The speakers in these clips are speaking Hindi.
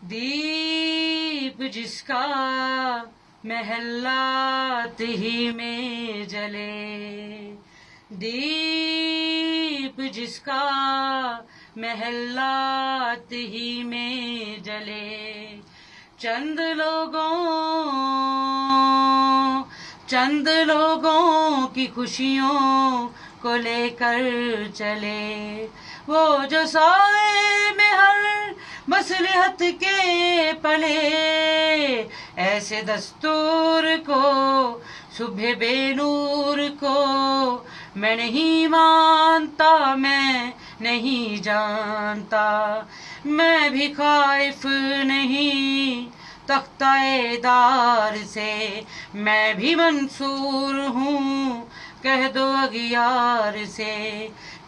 दीप जिसका महल्लात ही में जले, दीप जिसका महल्लात ही में जले, चंद लोगों की खुशियों को लेकर चले, वो जो साए में हर मसलहत के पले, ऐसे दस्तूर को सुबह बेनूर को मैं नहीं मानता, मैं नहीं जानता। मैं भी खाइफ नहीं तख्ताएदार से, मैं भी मंसूर हूँ कह दो अगियार से।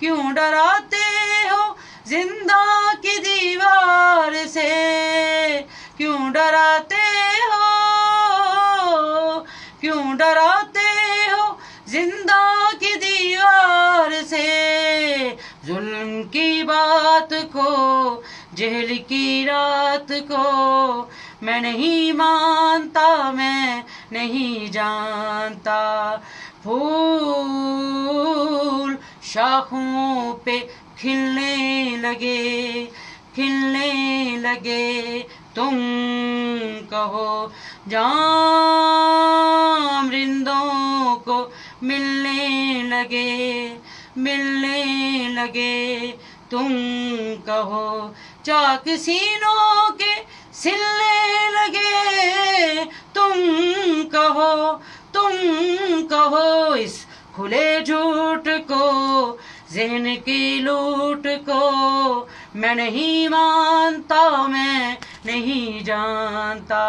क्यों डराते हो जिंदा की दीवार से, क्यों डराते हो, क्यों डराते हो जिंदा की दीवार से। जुल्म की बात को, जेल की रात को मैं नहीं मानता, मैं नहीं जानता। फूल शाखों पे खिलने लगे, खिलने लगे, तुम कहो जाम रिंदों को मिलने लगे, मिलने लगे, तुम कहो चाक सीनों के सिलने लगे, तुम कहो, तुम कहो इस खुले झूठ को, ज़हन की लूट को मैं नहीं मानता, मैं नहीं जानता।